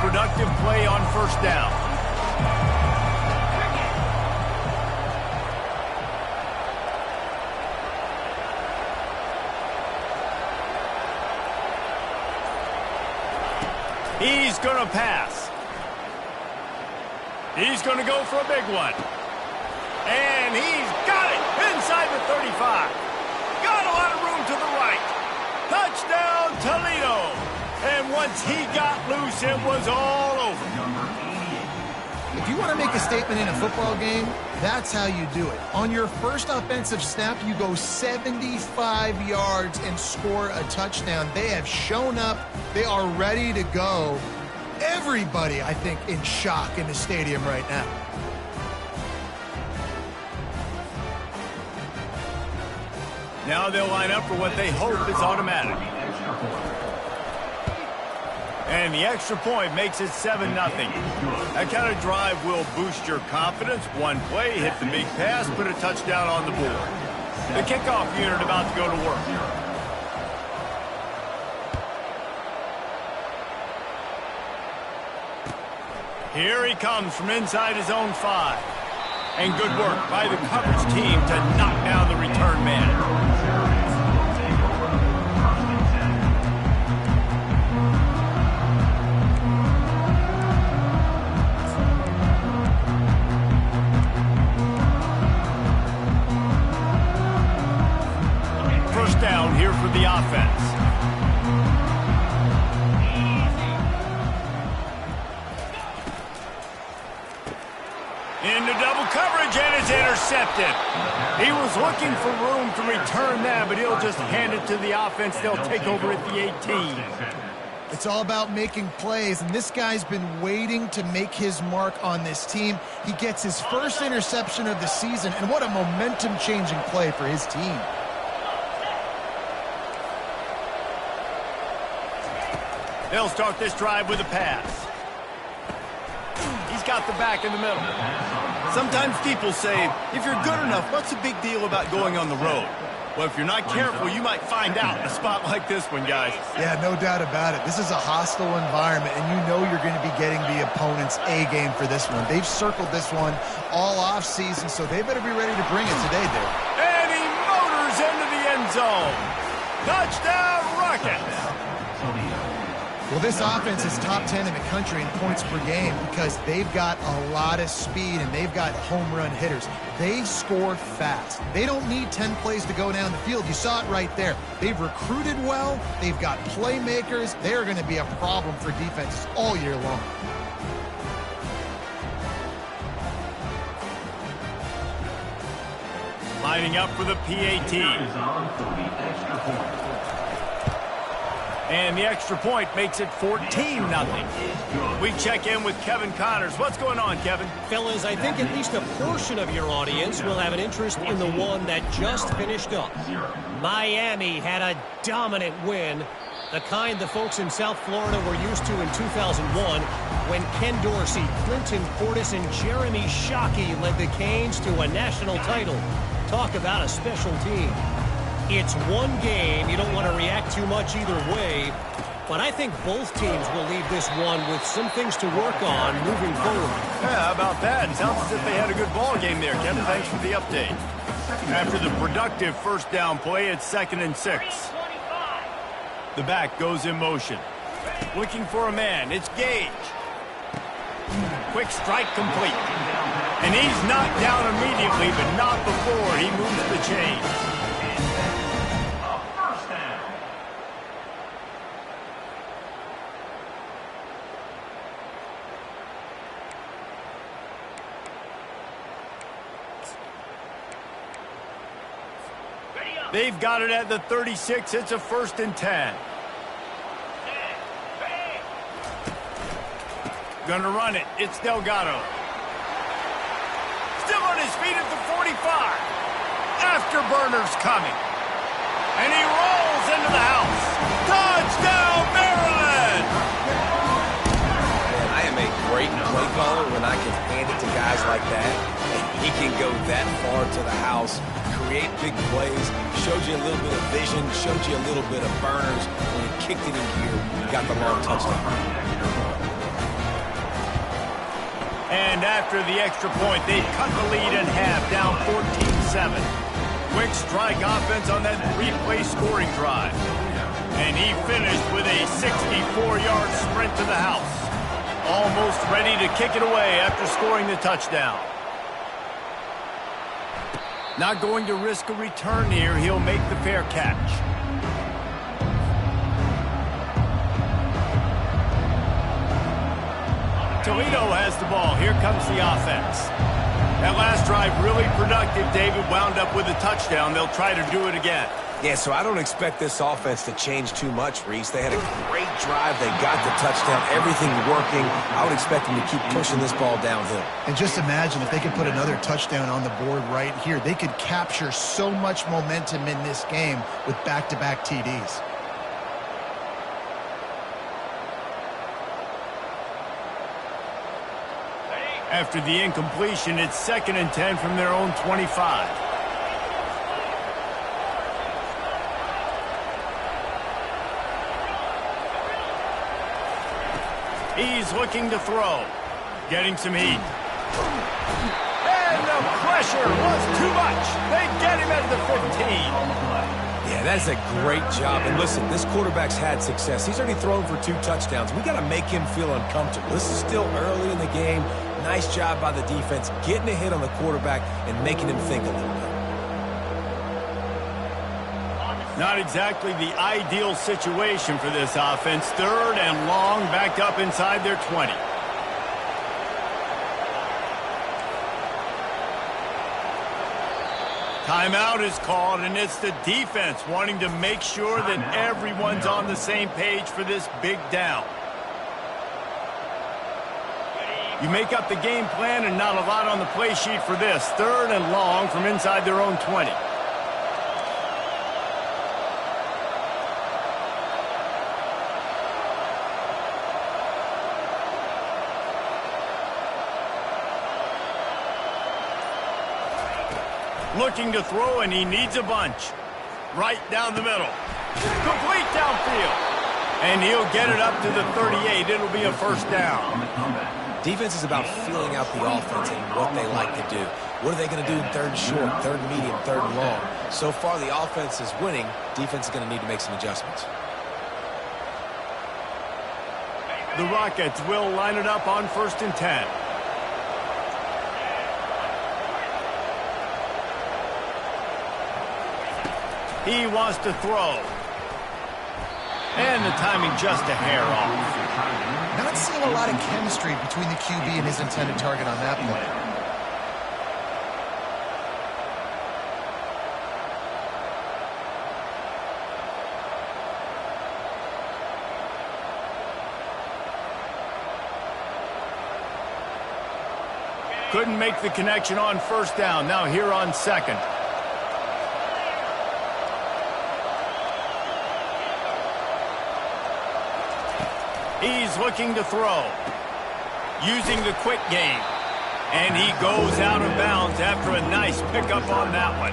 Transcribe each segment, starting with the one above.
productive play on first down. He's going to pass. He's going to go for a big one. And he's got it inside the 35. Got a lot of room to the right. Touchdown, Toledo. And once he got loose, it was all over. If you want to make a statement in a football game, that's how you do it. On your first offensive snap, you go 75 yards and score a touchdown. They have shown up. They are ready to go. Everybody, I think, in shock in the stadium right now. Now they'll line up for what they hope is automatic. And the extra point makes it 7-0. That kind of drive will boost your confidence. One play, hit the big pass, put a touchdown on the board. The kickoff unit about to go to work. Here he comes from inside his own 5. And good work by the coverage team to knock down the return man. First down here for the offense. Into double coverage, and it's intercepted. He was looking for room to return that, but he'll just hand it to the offense. They'll take over at the 18. It's all about making plays, and this guy's been waiting to make his mark on this team. He gets his first interception of the season, and what a momentum-changing play for his team. They'll start this drive with a pass. He's got the back in the middle. Sometimes people say, if you're good enough, what's the big deal about going on the road? Well, if you're not careful, you might find out in a spot like this one, guys. Yeah, no doubt about it. This is a hostile environment, and you know you're going to be getting the opponent's A-game for this one. They've circled this one all off-season, so they better be ready to bring it today, Dave. And he motors into the end zone. Touchdown, Rockets. Well, this offense is top 10 in the country in points per game because they've got a lot of speed and they've got home run hitters. They score fast. They don't need 10 plays to go down the field. You saw it right there. They've recruited well. They've got playmakers. They're going to be a problem for defenses all year long. Lining up for the PAT. And the extra point makes it 14-0. We check in with Kevin Connors. What's going on, Kevin? Fellas, I think at least a portion of your audience will have an interest in the one that just finished up. Miami had a dominant win, the kind the folks in South Florida were used to in 2001 when Ken Dorsey, Clinton Portis, and Jeremy Shockey led the Canes to a national title. Talk about a special team. It's one game. You don't want to react too much either way. But I think both teams will leave this one with some things to work on moving forward. Yeah, how about that? It sounds as if they had a good ball game there, Kevin. Thanks for the update. After the productive first down play, it's 2nd and 6. The back goes in motion. Looking for a man. It's Gage. Quick strike complete. And he's knocked down immediately, but not before he moves the chains. They've got it at the 36. It's a 1st and 10. Gonna run it. It's Delgado. Still on his feet at the 45. Afterburner's coming. And he rolls into the house. Touchdown, Maryland! I am a great play caller when I can hand it to guys like that. And he can go that far to the house, create big plays, showed you a little bit of vision, showed you a little bit of burners. When he kicked it in gear, he got the long touchdown. And after the extra point, they cut the lead in half, down 14-7. Quick strike offense on that three-play scoring drive. And he finished with a 64-yard sprint to the house. Almost ready to kick it away after scoring the touchdown. Not going to risk a return here. He'll make the fair catch. Toledo has the ball. Here comes the offense. That last drive really productive. David wound up with a touchdown. They'll try to do it again. Yeah, so I don't expect this offense to change too much, Reese. They had a great drive. They got the touchdown. Everything working. I would expect them to keep pushing this ball downhill. And just imagine if they could put another touchdown on the board right here. They could capture so much momentum in this game with back-to-back TDs. After the incompletion, it's 2nd and 10 from their own 25. He's looking to throw. Getting some heat. And the pressure was too much. They get him at the 15. Yeah, that's a great job. And listen, this quarterback's had success. He's already thrown for 2 touchdowns. We got to make him feel uncomfortable. This is still early in the game. Nice job by the defense, getting a hit on the quarterback and making him think a little bit. Not exactly the ideal situation for this offense. 3rd and long, backed up inside their 20. Timeout is called, and it's the defense wanting to make sure that everyone's on the same page for this big down. You make up the game plan and not a lot on the play sheet for this. 3rd and long from inside their own 20. Looking to throw, and he needs a bunch. Right down the middle. Complete downfield. And he'll get it up to the 38. It'll be a first down. Defense is about feeling out the offense and what they like to do. What are they going to do in 3rd and short, 3rd and medium, 3rd and long? So far, the offense is winning. Defense is going to need to make some adjustments. The Rockets will line it up on 1st and 10. He wants to throw. And the timing just a hair off. Not seeing a lot of chemistry between the QB and his intended target on that play. Couldn't make the connection on 1st down. Now here on 2nd. He's looking to throw. Using the quick game. And he goes out of bounds after a nice pickup on that one.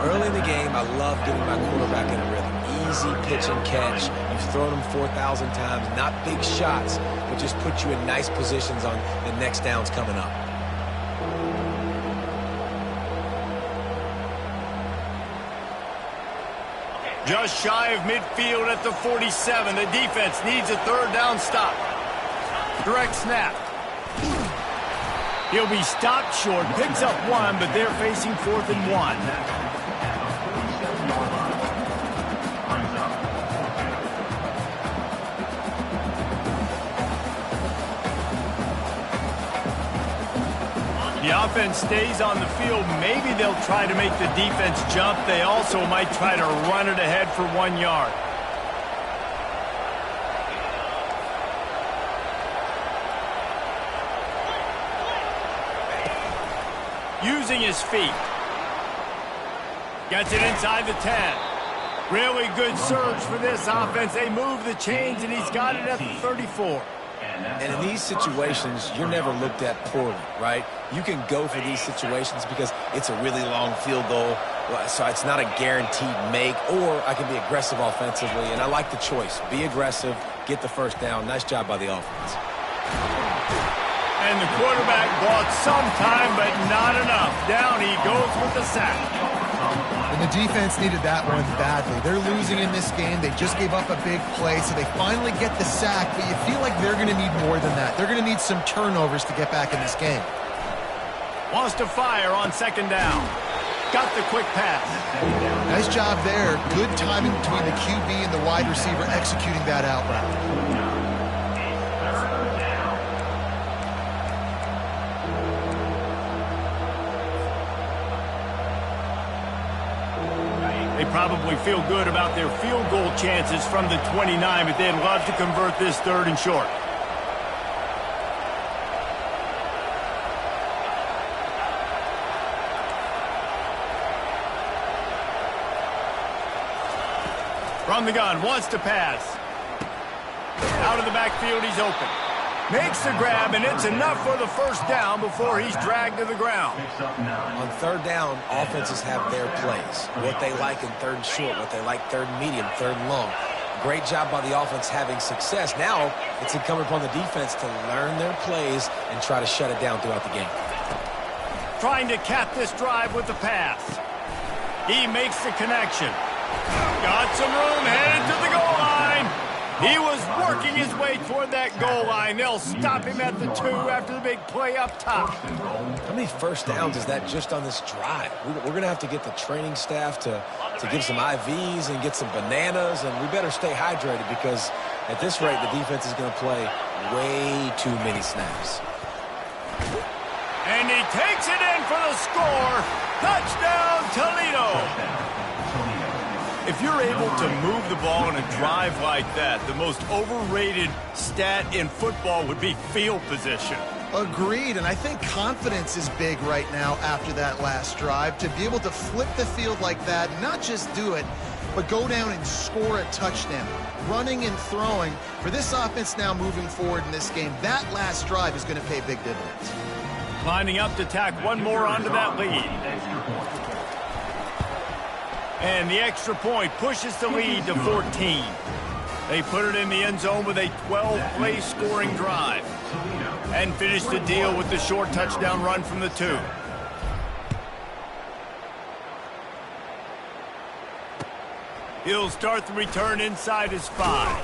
Early in the game, I love getting my quarterback in a rhythm. Easy pitch and catch. You've thrown him 4,000 times. Not big shots, but just put you in nice positions on the next downs coming up. Just shy of midfield at the 47. The defense needs a 3rd down stop. Direct snap. He'll be stopped short. Picks up 1, but they're facing 4th and 1. The offense stays on the field. Maybe they'll try to make the defense jump. They also might try to run it ahead for 1 yard. Using his feet. Gets it inside the 10. Really good surge for this offense. They move the chains, and he's got it at the 34. And in these situations, you're never looked at poorly, right? You can go for these situations because it's a really long field goal, so it's not a guaranteed make, or I can be aggressive offensively, and I like the choice. Be aggressive, get the 1st down. Nice job by the offense. And the quarterback bought some time, but not enough. Down he goes with the sack. And the defense needed that one badly. They're losing in this game. They just gave up a big play, so they finally get the sack, but you feel like they're going to need more than that. They're going to need some turnovers to get back in this game. Wants to fire on second down. Got the quick pass. Nice job there. Good timing between the QB and the wide receiver executing that out route. They probably feel good about their field goal chances from the 29, but they'd love to convert this 3rd and short. From the gun, wants to pass. Out of the backfield, he's open. Makes the grab, and it's enough for the first down before he's dragged to the ground. On 3rd down, offenses have their plays. What they like in 3rd and short, what they like 3rd and medium, 3rd and long. Great job by the offense having success. Now it's incumbent upon the defense to learn their plays and try to shut it down throughout the game. Trying to cap this drive with the pass. He makes the connection. Got some room, headed to the goal line. He was working his way toward that goal line. They'll stop him at the 2 after the big play up top. How many first downs is that just on this drive? We're going to have to get the training staff to give some IVs and get some bananas, and we better stay hydrated because at this rate, the defense is going to play way too many snaps. And he takes it in for the score. Touchdown, Toledo. If you're able to move the ball in a drive like that, the most overrated stat in football would be field position. Agreed, and I think confidence is big right now after that last drive. To be able to flip the field like that, not just do it, but go down and score a touchdown. Running and throwing, for this offense now moving forward in this game, that last drive is going to pay big dividends. Lining up to tack one more onto that lead. And the extra point pushes the lead to 14. They put it in the end zone with a 12-play scoring drive. And finish the deal with the short touchdown run from the 2. He'll start the return inside his 5.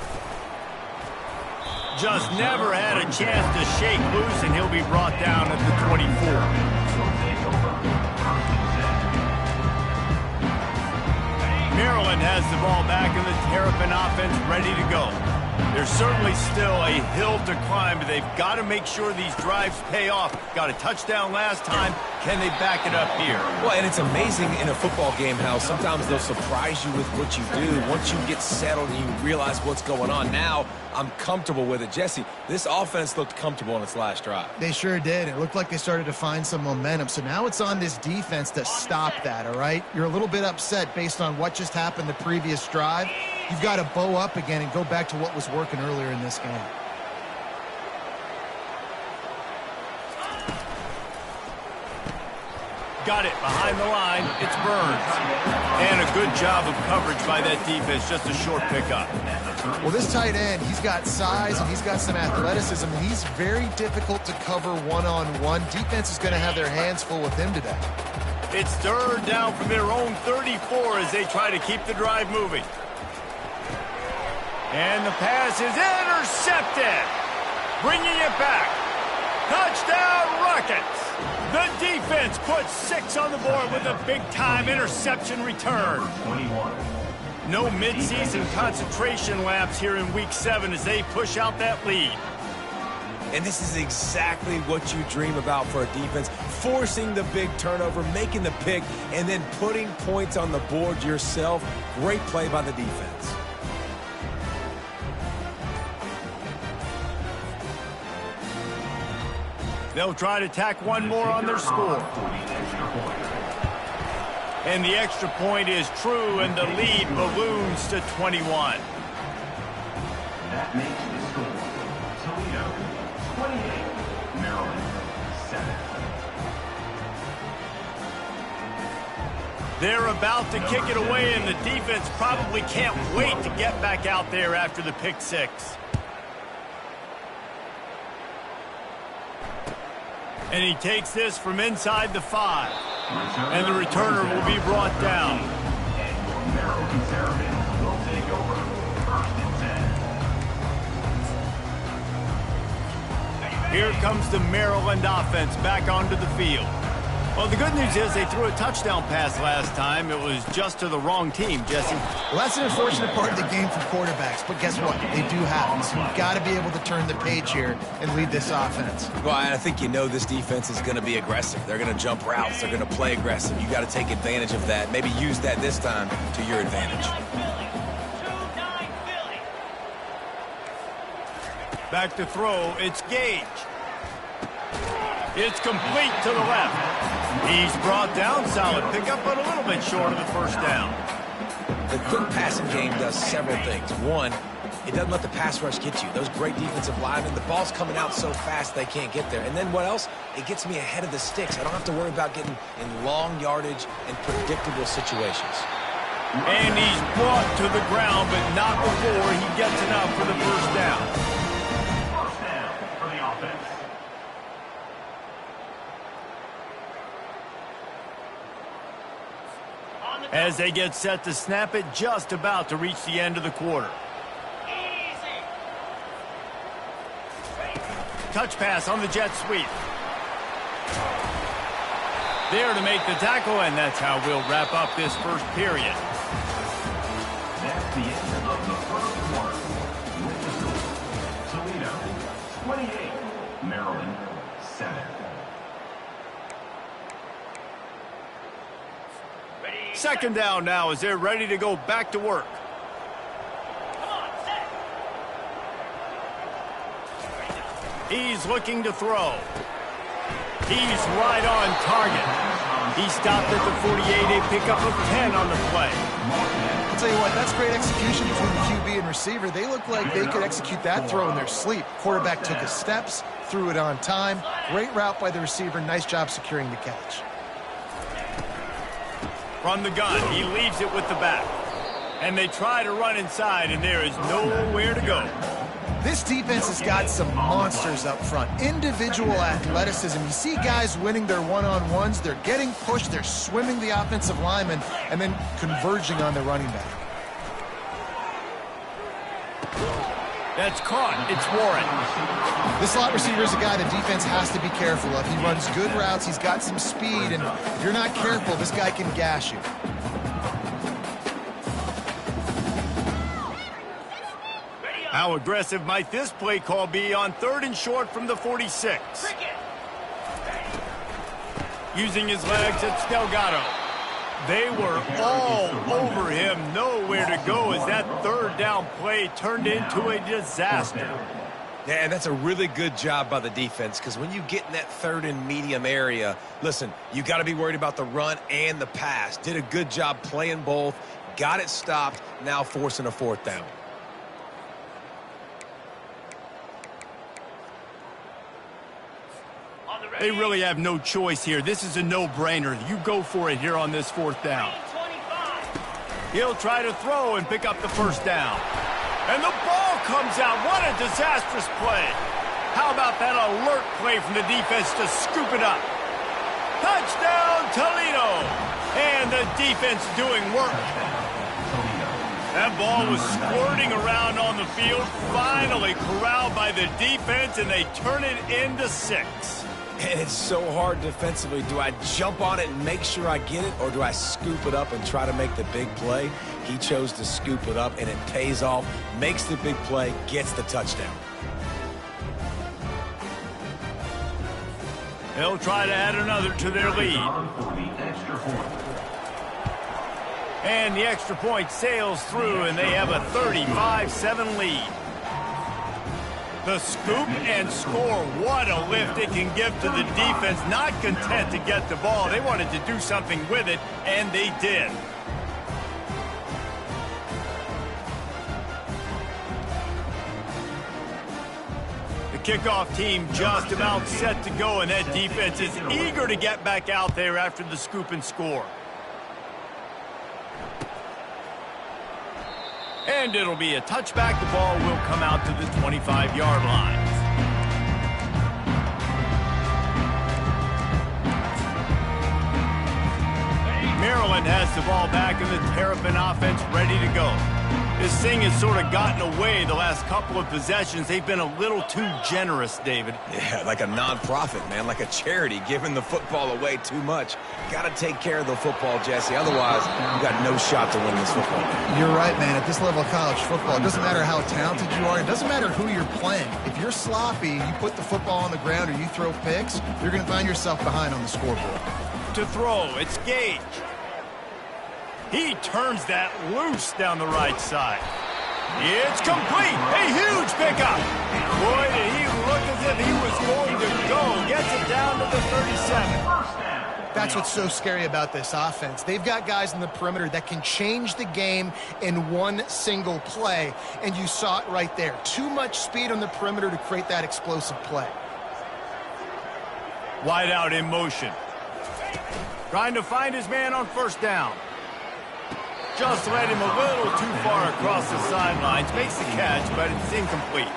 Just never had a chance to shake loose, and he'll be brought down at the 24. Maryland has the ball back in the Terrapin offense ready to go. There's certainly still a hill to climb, but they've got to make sure these drives pay off. Got a touchdown last time. Can they back it up here? Well, and it's amazing in a football game how sometimes they'll surprise you with what you do. Once you get settled and you realize what's going on, now I'm comfortable with it. Jesse, this offense looked comfortable on its last drive. They sure did. It looked like they started to find some momentum. So now it's on this defense to stop that, all right? You're a little bit upset based on what just happened the previous drive. You've got to bow up again and go back to what was working earlier in this game. Got it behind the line. It's Burns. And a good job of coverage by that defense. Just a short pickup. Well, this tight end, he's got size and he's got some athleticism, and he's very difficult to cover one-on-one. Defense is going to have their hands full with him today. It's 3rd down from their own 34 as they try to keep the drive moving. And the pass is intercepted. Bringing it back. Touchdown, Rockets. The defense puts 6 on the board with a big-time interception return. No midseason concentration laps here in Week 7 as they push out that lead. And this is exactly what you dream about for a defense. Forcing the big turnover, making the pick, and then putting points on the board yourself. Great play by the defense. They'll try to tack one more on their score. And the extra point is true, and the lead balloons to 21. That makes the score Toledo 28, Maryland 7. They're about to kick it away, and the defense probably can't wait to get back out there after the pick 6. And he takes this from inside the 5. And the returner will be brought down. And your Maryland Terrapins will take over 1st and 10. Here comes the Maryland offense back onto the field. Well, the good news is they threw a touchdown pass last time. It was just to the wrong team, Jesse. Well, that's an unfortunate part of the game for quarterbacks, but guess what? They do have it, so you've got to be able to turn the page here and lead this offense. Well, I think you know this defense is going to be aggressive. They're going to jump routes. They're going to play aggressive. You got to take advantage of that. Maybe use that this time to your advantage. Back to throw, it's Gage. It's complete to the left. He's brought down, solid pickup, but a little bit short of the first down. The quick passing game does several things. One, it doesn't let the pass rush get you. Those great defensive linemen, the ball's coming out so fast they can't get there. And then what else? It gets me ahead of the sticks. I don't have to worry about getting in long yardage and predictable situations. And he's brought to the ground, but not before he gets enough for the first down. First down for the offense. As they get set to snap it, just about to reach the end of the quarter. Touch pass on the jet sweep. There to make the tackle, and that's how we'll wrap up this first period. That's the end of the first quarter. With the score, Toledo 28, Maryland 7. Second down now as they're ready to go back to work. He's looking to throw. He's right on target. He stopped at the 48, a pickup of 10 on the play. I'll tell you what, that's great execution between the QB and receiver. They look like they could execute that throw in their sleep. Quarterback took his steps, threw it on time. Great route by the receiver. Nice job securing the catch. From the gun, he leaves it with the back. And they try to run inside, and there is nowhere to go. This defense has got some monsters up front. Individual athleticism. You see guys winning their one-on-ones. They're getting pushed. They're swimming the offensive lineman and then converging on the running back. That's caught. It's Warren. This slot receiver is a guy the defense has to be careful of. He runs good routes. He's got some speed. And if you're not careful, this guy can gash you. How aggressive might this play call be on 3rd and short from the 46? Using his legs, it's Delgado. They were all over him. Nowhere to go as that 3rd down play turned into a disaster. Yeah, and that's a really good job by the defense because when you get in that 3rd and medium area, listen, you got to be worried about the run and the pass. Did a good job playing both, got it stopped, now forcing a 4th down. They really have no choice here. This is a no-brainer. You go for it here on this 4th down. He'll try to throw and pick up the first down. And the ball comes out. What a disastrous play. How about that alert play from the defense to scoop it up? Touchdown, Toledo. And the defense doing work. That ball was squirting around on the field, finally corralled by the defense, and they turn it into 6. And it's so hard defensively. Do I jump on it and make sure I get it, or do I scoop it up and try to make the big play? He chose to scoop it up, and it pays off, makes the big play, gets the touchdown. They'll try to add another to their lead. And the extra point sails through, and they have a 35-7 lead. The scoop and score. What a lift it can give to the defense. Not content to get the ball. They wanted to do something with it, and they did. The kickoff team just about set to go, and that defense is eager to get back out there after the scoop and score. And it'll be a touchback. The ball will come out to the 25-yard line. has the ball back and the Terrapin offense ready to go. This thing has sort of gotten away the last couple of possessions. They've been a little too generous, David. Yeah, like a non-profit, man, like a charity, giving the football away too much. Got to take care of the football, Jesse. Otherwise, you got no shot to win this football game. You're right, man. At this level of college football, it doesn't matter how talented you are. It doesn't matter who you're playing. If you're sloppy, you put the football on the ground or you throw picks, you're going to find yourself behind on the scoreboard. To throw, it's Gage. He turns that loose down the right side. It's complete. A huge pickup. Boy, did he look as if he was going to go. Gets it down to the 37. That's what's so scary about this offense. They've got guys in the perimeter that can change the game in one single play, and you saw it right there. Too much speed on the perimeter to create that explosive play. Wide out in motion. Trying to find his man on first down. Just led him a little too far across the sidelines. Makes the catch, but it's incomplete.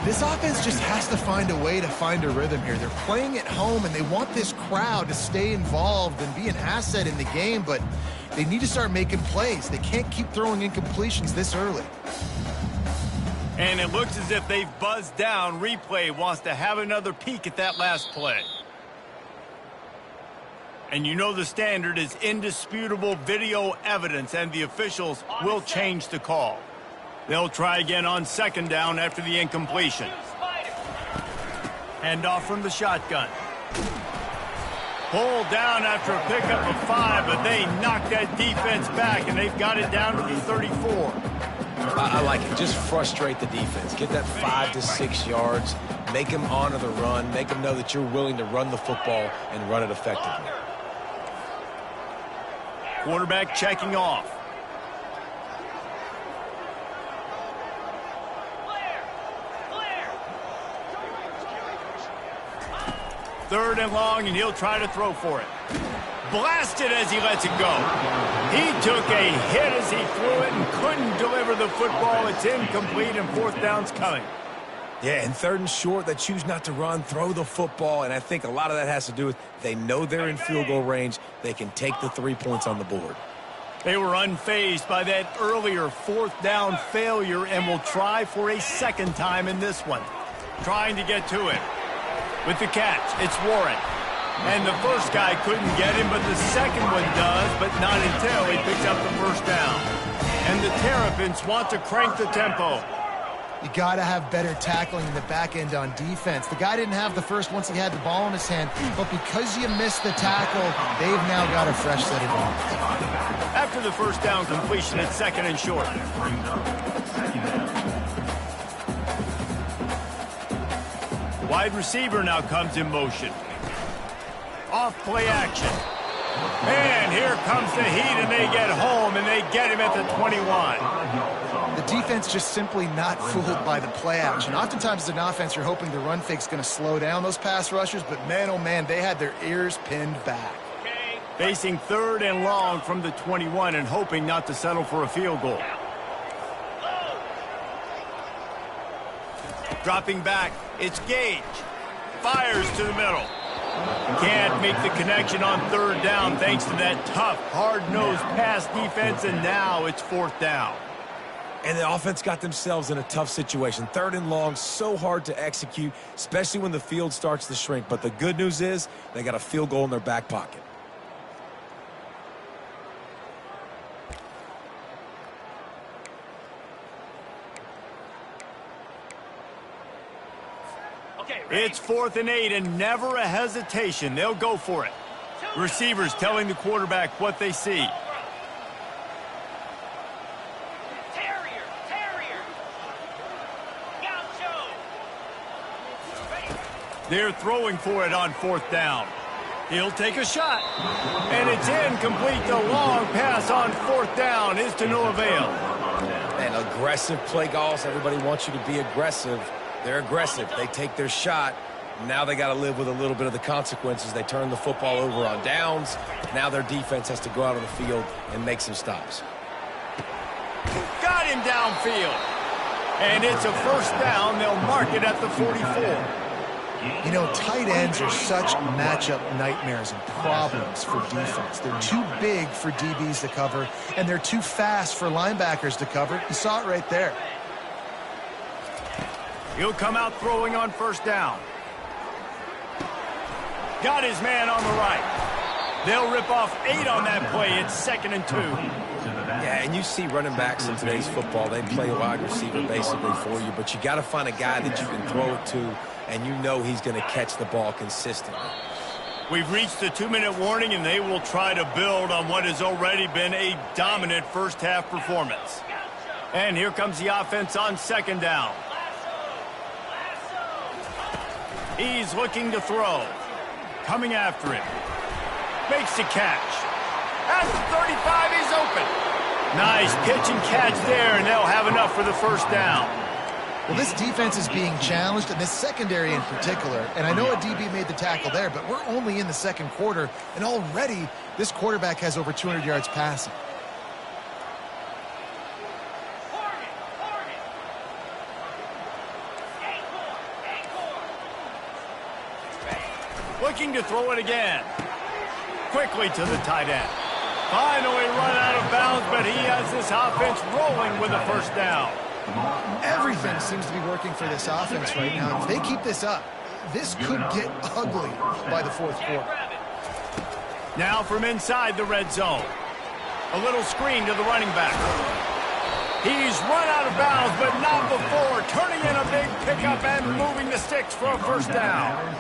This offense just has to find a way to find a rhythm here. They're playing at home, and they want this crowd to stay involved and be an asset in the game, but they need to start making plays. They can't keep throwing incompletions this early. And it looks as if they've buzzed down. Replay wants to have another peek at that last play. And you know the standard is indisputable video evidence, and the officials will change the call. They'll try again on second down after the incompletion. Handoff from the shotgun. Pulled down after a pickup of 5, but they knocked that defense back, and they've got it down to the 34. I like it. Just frustrate the defense. Get that 5 to 6 yards. Make them honor the run. Make them know that you're willing to run the football and run it effectively. Quarterback checking off. Third and long, and he'll try to throw for it. Blasted as he lets it go. He took a hit as he threw it and couldn't deliver the football. It's incomplete, and fourth down's coming. Yeah, and third and short, they choose not to run, throw the football, and I think a lot of that has to do with they know they're in field goal range. They can take the 3 points on the board. They were unfazed by that earlier fourth down failure and will try for a second time in this one. Trying to get to it. With the catch, it's Warren. And the first guy couldn't get him, but the second one does, but not until he picks up the first down. And the Terrapins want to crank the tempo. You got to have better tackling in the back end on defense. The guy didn't have the first once he had the ball in his hand, but because you missed the tackle, they've now got a fresh set of downs. After the first down completion, it's second and short. Wide receiver now comes in motion. Off play action. And here comes the heat, and they get home, and they get him at the 21. The defense just simply not fooled by the play action. Oftentimes as an offense, you're hoping the run fake's going to slow down those pass rushers, but man, oh man, they had their ears pinned back. Facing third and long from the 21 and hoping not to settle for a field goal. Dropping back, it's Gage. Fires to the middle. Can't make the connection on third down thanks to that tough, hard-nosed pass defense, and now it's fourth down. And the offense got themselves in a tough situation. Third and long, so hard to execute, especially when the field starts to shrink. But the good news is they got a field goal in their back pocket. It's 4th and 8, and never a hesitation. They'll go for it. Receivers telling the quarterback what they see. They're throwing for it on fourth down. He'll take a shot. And it's incomplete. The long pass on fourth down is to no avail. And aggressive play calls. Everybody wants you to be aggressive. They're aggressive. They take their shot. Now they got to live with a little bit of the consequences. They turn the football over on downs. Now their defense has to go out on the field and make some stops. Got him downfield. And it's a first down. They'll mark it at the 44. You know, tight ends are such matchup nightmares and problems for defense. They're too big for DBs to cover, and they're too fast for linebackers to cover. You saw it right there. He'll come out throwing on first down. Got his man on the right. They'll rip off 8 on that play. It's 2nd and 2. Yeah, and you see running backs in today's football, they play a wide receiver basically for you, but you got to find a guy that you can throw it to, and you know he's going to catch the ball consistently. We've reached the 2-minute warning, and they will try to build on what has already been a dominant first-half performance. And here comes the offense on 2nd down. He's looking to throw. Coming after him. Makes the catch. At the 35, he's open. Nice pitch and catch there, and they'll have enough for the first down. Well, this defense is being challenged, and this secondary in particular. And I know a DB made the tackle there, but we're only in the 2nd quarter, and already this quarterback has over 200 yards passing. Looking to throw it again. Quickly to the tight end. Finally run out of bounds, but he has this offense rolling with a first down. Everything seems to be working for this offense right now. If they keep this up, this could get ugly by the 4th quarter. Now from inside the red zone. A little screen to the running back. He's run out of bounds, but not before. Turning in a big pickup and moving the sticks for a first down.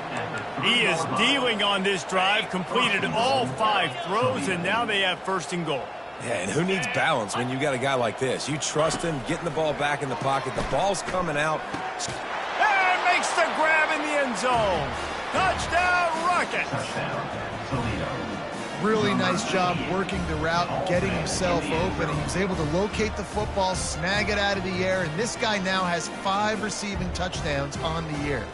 He is dealing on this drive, completed all 5 throws, and now they have 1st and goal. Yeah, and who needs balance when you got a guy like this? You trust him, getting the ball back in the pocket. The ball's coming out. And makes the grab in the end zone. Touchdown, Rocket. Really nice job working the route, getting himself open, and he was able to locate the football, snag it out of the air, and this guy now has 5 receiving touchdowns on the year.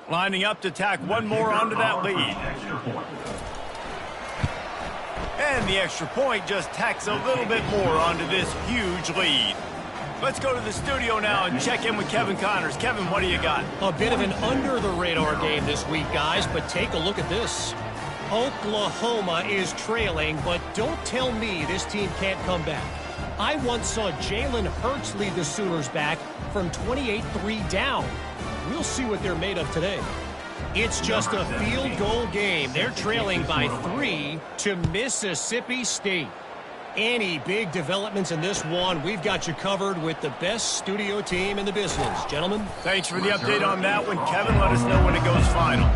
Lining up to tack one more onto that lead. And the extra point just tacks a little bit more onto this huge lead. Let's go to the studio now and check in with Kevin Connors. Kevin, what do you got? A bit of an under-the-radar game this week, guys, but take a look at this. Oklahoma is trailing, but don't tell me this team can't come back. I once saw Jalen Hurts lead the Sooners back from 28-3 down. We'll see what they're made of today. It's just a field goal game. They're trailing by 3 to Mississippi State. Any big developments in this one, we've got you covered with the best studio team in the business. Gentlemen. Thanks for the update on that one, Kevin. Let us know when it goes final.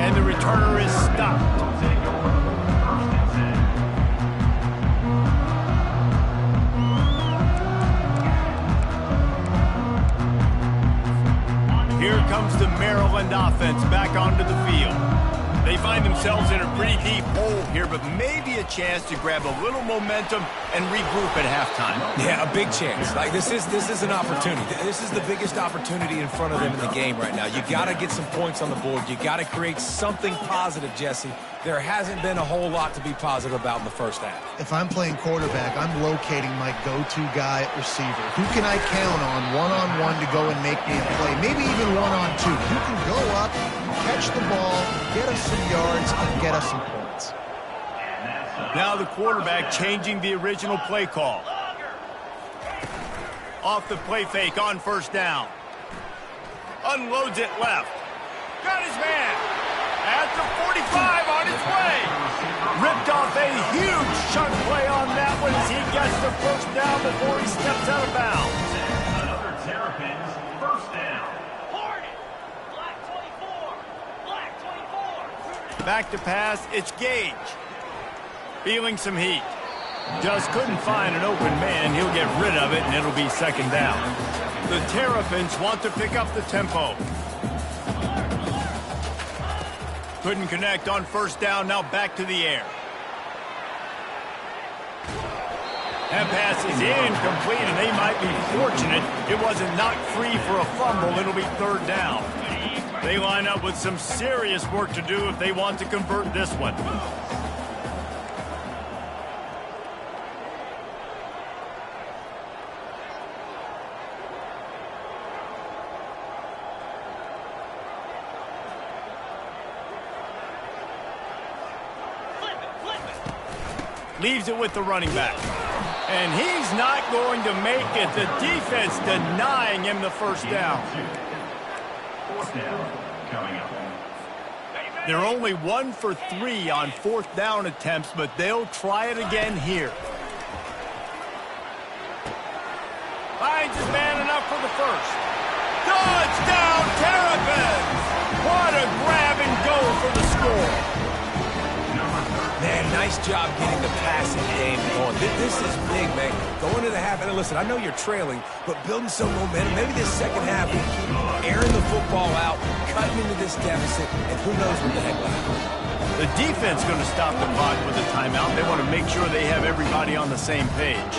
And the returner is stopped. Here comes the Maryland offense back onto the field. They find themselves in a pretty deep hole here, but maybe a chance to grab a little momentum and regroup at halftime. Yeah, a big chance. Like this is an opportunity. This is the biggest opportunity in front of them in the game right now. You got to get some points on the board. You got to create something positive, Jesse. There hasn't been a whole lot to be positive about in the first half. If I'm playing quarterback, I'm locating my go-to guy at receiver. Who can I count on one-on-one to go and make me a play? Maybe even one-on-two. Who can go up, catch the ball, get us some yards, and get us some points. Now the quarterback changing the original play call. Off the play fake on first down. Unloads it left. Got his man. At the 45 on his way. Ripped off a huge chunk play on that one as he gets the first down before he steps out of bounds. Another Terrapins first down. Back to pass, it's Gage. Feeling some heat. Just couldn't find an open man. He'll get rid of it, and it'll be second down. The Terrapins want to pick up the tempo. Couldn't connect on first down, now back to the air. That pass is incomplete, and they might be fortunate it wasn't knocked free for a fumble. It'll be third down. They line up with some serious work to do if they want to convert this one. Leaves it with the running back. And he's not going to make it. The defense denying him the first down. Fourth down coming up. They're only 1 for 3 on fourth down attempts, but they'll try it again here. Finds his man enough for the first. Touchdown, Terrapins! What a grab and go for the score. Man, nice job getting the passing game going. This is big, man. Going to the half, and listen, I know you're trailing, but building some momentum. Maybe this second half we keep airing the football out, cutting into this deficit, and who knows what the heck will happen. The defense going to stop the clock with a timeout. They want to make sure they have everybody on the same page.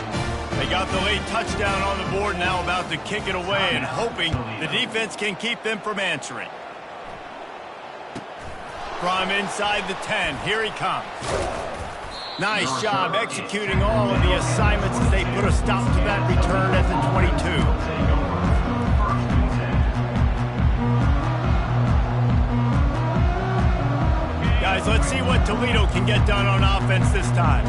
They got the late touchdown on the board, now about to kick it away and hoping the defense can keep them from answering. From inside the 10, here he comes. Nice job executing all of the assignments as they put a stop to that return at the 22. Guys, let's see what Toledo can get done on offense this time.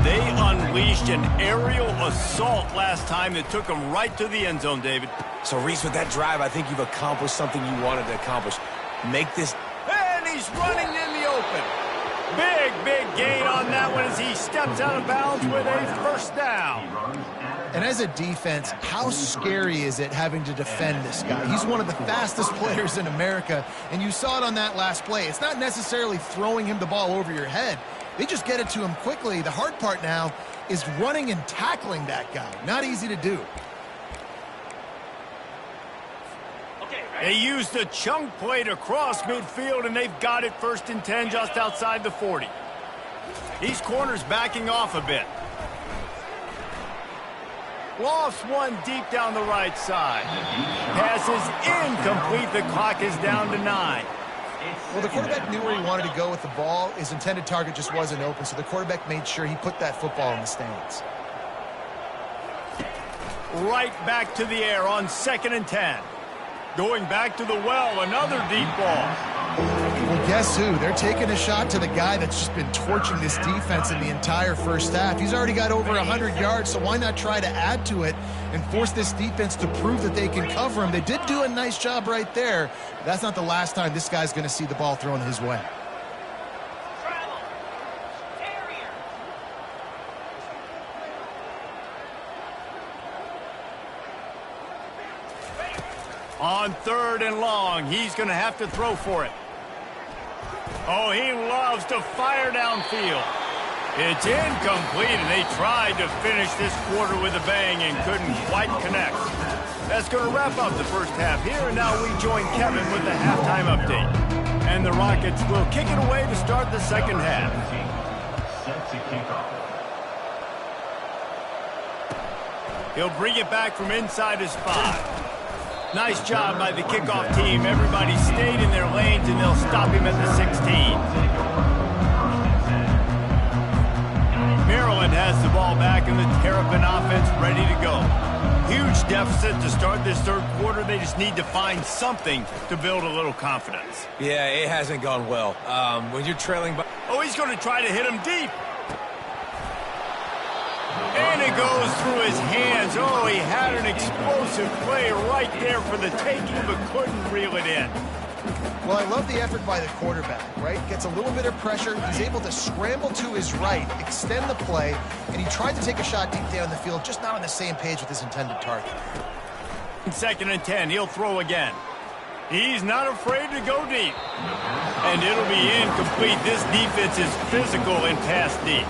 They unleashed an aerial assault last time that took them right to the end zone, David. So, Reese, with that drive, I think you've accomplished something you wanted to accomplish. Make this... And he's running in the open. Big gain on that one as he steps out of bounds with a first down. And as a defense, how scary is it having to defend this guy? He's one of the fastest players in America, and you saw it on that last play. It's not necessarily throwing him the ball over your head. They just get it to him quickly. The hard part now is running and tackling that guy. Not easy to do. They used the chunk play to cross midfield, and they've got it 1st and 10 just outside the 40. These corners backing off a bit. Lofts one deep down the right side. Pass is incomplete. The clock is down to 9. Well, the quarterback knew where he wanted to go with the ball. His intended target just wasn't open, so the quarterback made sure he put that football in the stands. Right back to the air on 2nd and 10. Going back to the well, another deep ball. Well, guess who? They're taking a shot to the guy that's just been torching this defense in the entire first half. He's already got over 100 yards, so why not try to add to it and force this defense to prove that they can cover him? They did do a nice job right there. But that's not the last time this guy's going to see the ball thrown his way. On 3rd and long, he's going to have to throw for it. Oh, he loves to fire downfield. It's incomplete, and they tried to finish this quarter with a bang and couldn't quite connect. That's going to wrap up the first half here, and now we join Kevin with the halftime update. And the Rockets will kick it away to start the second half. Set to kick off. He'll bring it back from inside his 5. Nice job by the kickoff team. Everybody stayed in their lanes, and they'll stop him at the 16. Maryland has the ball back, and the Terrapin offense ready to go. Huge deficit to start this third quarter. They just need to find something to build a little confidence. Yeah, it hasn't gone well. When you're trailing by... Oh, he's going to try to hit him deep. And it goes through his hands. Oh, he had an explosive play right there for the taking, but couldn't reel it in. Well, I love the effort by the quarterback, right? Gets a little bit of pressure. He's able to scramble to his right, extend the play, and he tried to take a shot deep down the field, just not on the same page with his intended target. 2nd and 10, he'll throw again. He's not afraid to go deep. And it'll be incomplete. This defense is physical and pass deep.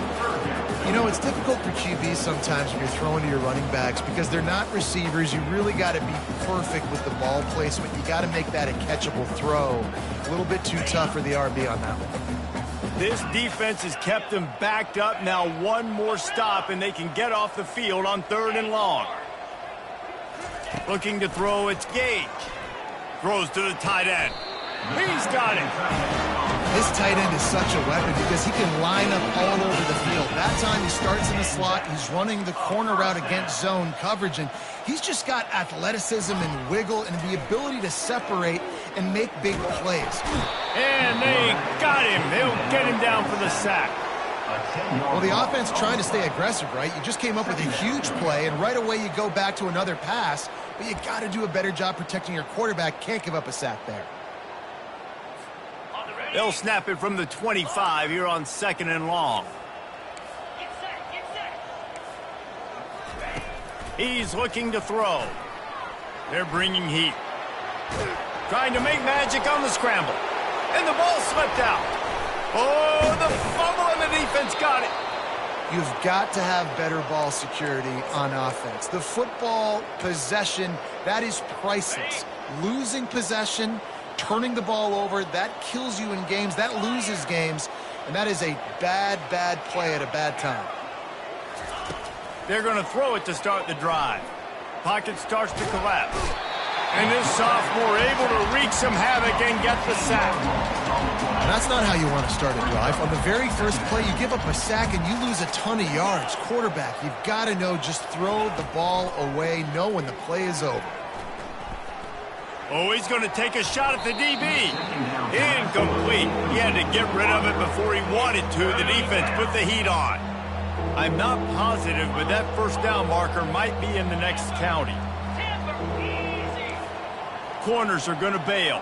You know, it's difficult for QBs sometimes when you're throwing to your running backs because they're not receivers. You really got to be perfect with the ball placement. You got to make that a catchable throw. A little bit too tough for the RB on that one. This defense has kept them backed up. Now one more stop, and they can get off the field on 3rd and long. Looking to throw, it's Gage. Throws to the tight end. He's got it. This tight end is such a weapon because he can line up all over the field. That time he starts in the slot. He's running the corner route against zone coverage, and he's just got athleticism and wiggle and the ability to separate and make big plays. And they got him. They'll get him down for the sack. Well, the offense trying to stay aggressive, right? You just came up with a huge play, and right away you go back to another pass, but you got to do a better job protecting your quarterback. Can't give up a sack there. They'll snap it from the 25 here on 2nd and long. He's looking to throw. They're bringing heat. Trying to make magic on the scramble. And the ball slipped out. Oh, the fumble, and the defense got it. You've got to have better ball security on offense. The football possession, that is priceless. Losing possession, turning the ball over, that kills you in games, that loses games, and that is a bad, bad play at a bad time. They're going to throw it to start the drive. Pocket starts to collapse. And this sophomore able to wreak some havoc and get the sack. And that's not how you want to start a drive. On the very first play, you give up a sack and you lose a ton of yards. Quarterback, you've got to know, just throw the ball away, know when the play is over. Oh, he's going to take a shot at the DB. Incomplete. He had to get rid of it before he wanted to. The defense put the heat on. I'm not positive, but that first down marker might be in the next county. Corners are going to bail.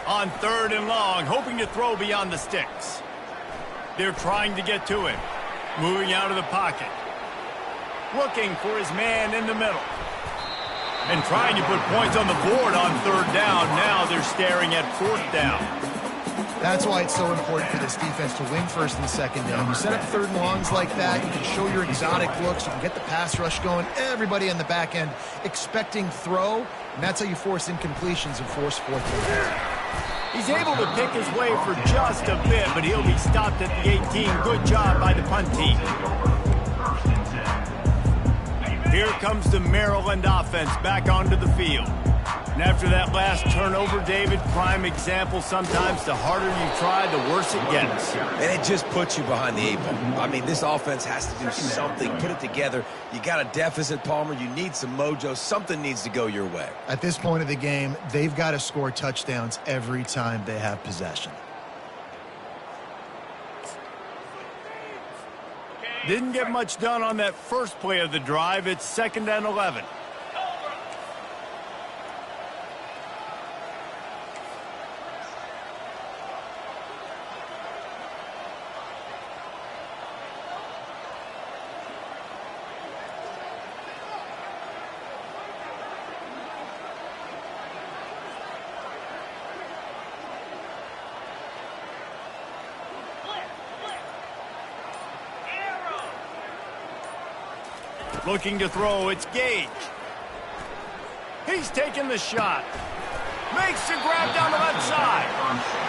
On 3rd and long, hoping to throw beyond the sticks. They're trying to get to him. Moving out of the pocket. Looking for his man in the middle. And trying to put points on the board on 3rd down. Now they're staring at 4th down. That's why it's so important for this defense to win 1st and 2nd down. You set up 3rd and longs like that, you can show your exotic looks, you can get the pass rush going, everybody on the back end expecting throw, and that's how you force incompletions and force 4th down. He's able to pick his way for just a bit, but he'll be stopped at the 18. Good job by the punt team. Here comes the Maryland offense back onto the field. And after that last turnover, David, prime example, sometimes the harder you try, the worse it gets. And it just puts you behind the 8 ball. I mean, this offense has to do something, put it together. You got a deficit, Palmer. You need some mojo. Something needs to go your way. At this point of the game, they've got to score touchdowns every time they have possession. Didn't get much done on that first play of the drive. It's 2nd and 11. Looking to throw, it's Gage. He's taking the shot. Makes the grab down the left side.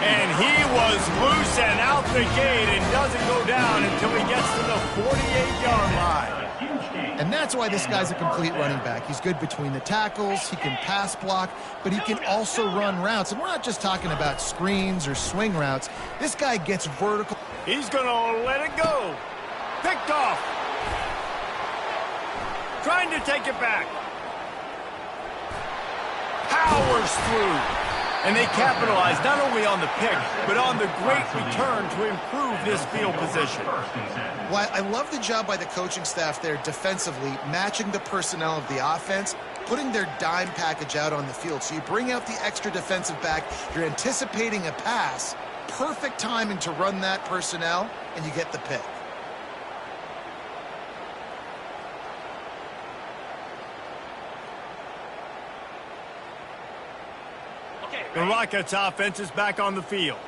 And he was loose and out the gate and doesn't go down until he gets to the 48-yard line. And that's why this guy's a complete running back. He's good between the tackles, he can pass block, but he can also run routes. And we're not just talking about screens or swing routes. This guy gets vertical. He's going to let it go. Picked off. Trying to take it back. Powers through. And they capitalize not only on the pick, but on the great return to improve this field position. Well, I love the job by the coaching staff there defensively, matching the personnel of the offense, putting their dime package out on the field. So you bring out the extra defensive back, you're anticipating a pass, perfect timing to run that personnel, and you get the pick. The Rockets offense is back on the field.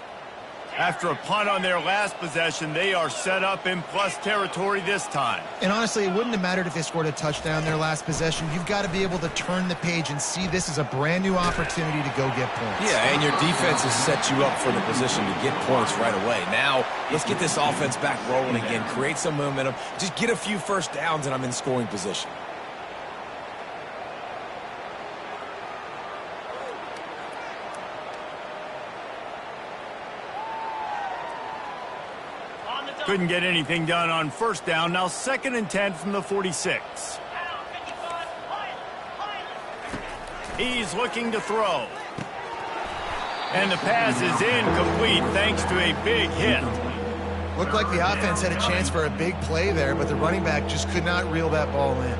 After a punt on their last possession, they are set up in plus territory this time. And honestly, it wouldn't have mattered if they scored a touchdown their last possession. You've got to be able to turn the page and see this as a brand new opportunity to go get points. Yeah, and your defense has set you up for the position to get points right away. Now, let's get this offense back rolling again, create some momentum, just get a few first downs, and I'm in scoring position. Couldn't get anything done on first down. Now 2nd and 10 from the 46. He's looking to throw. And the pass is incomplete thanks to a big hit. Looked like the offense had a chance for a big play there, but the running back just could not reel that ball in.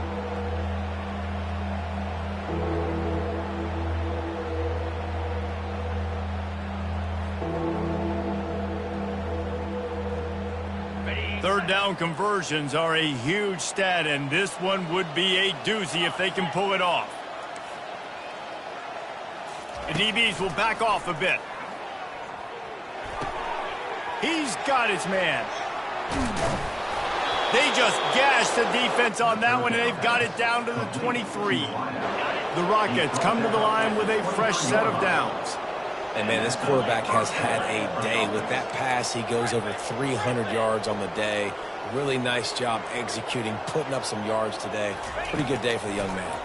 Third down conversions are a huge stat, and this one would be a doozy if they can pull it off. The DBs will back off a bit. He's got his man. They just gashed the defense on that one, and they've got it down to the 23. The Rockets come to the line with a fresh set of downs. And, man, this quarterback has had a day. With that pass, he goes over 300 yards on the day. Really nice job executing, putting up some yards today. Pretty good day for the young man.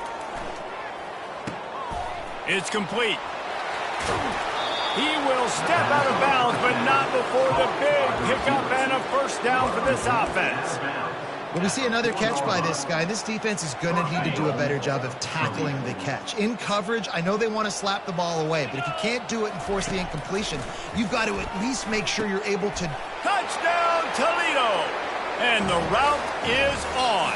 It's complete. He will step out of bounds, but not before the big pickup and a first down for this offense. When we see another catch by this guy, this defense is going to need to do a better job of tackling the catch. In coverage, I know they want to slap the ball away, but if you can't do it and force the incompletion, you've got to at least make sure you're able to... Touchdown, Toledo! And the route is on.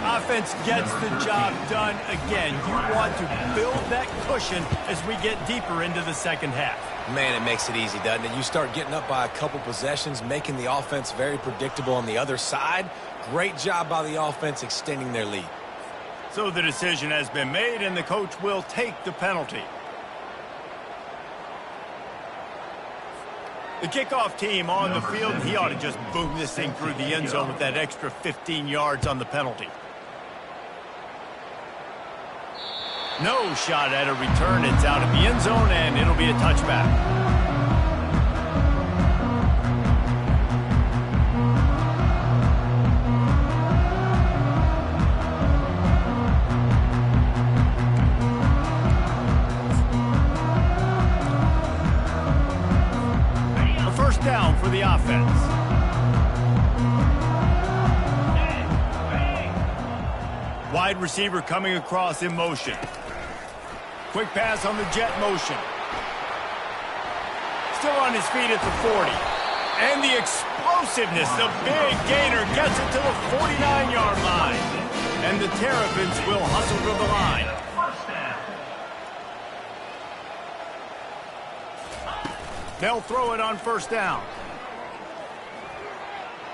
Offense gets the job done again. You want to build that cushion as we get deeper into the second half. Man, it makes it easy, doesn't it? You start getting up by a couple possessions, making the offense very predictable on the other side. Great job by the offense extending their lead. So the decision has been made, and the coach will take the penalty. The kickoff team on the field, he ought to just boom this thing through the end zone with that extra 15 yards on the penalty. No shot at a return. It's out of the end zone, and it'll be a touchback. A first down for the offense. Wide receiver coming across in motion. Quick pass on the jet motion. Still on his feet at the 40. And the explosiveness, the big gainer gets it to the 49-yard line. And the Terrapins will hustle to the line. They'll throw it on first down.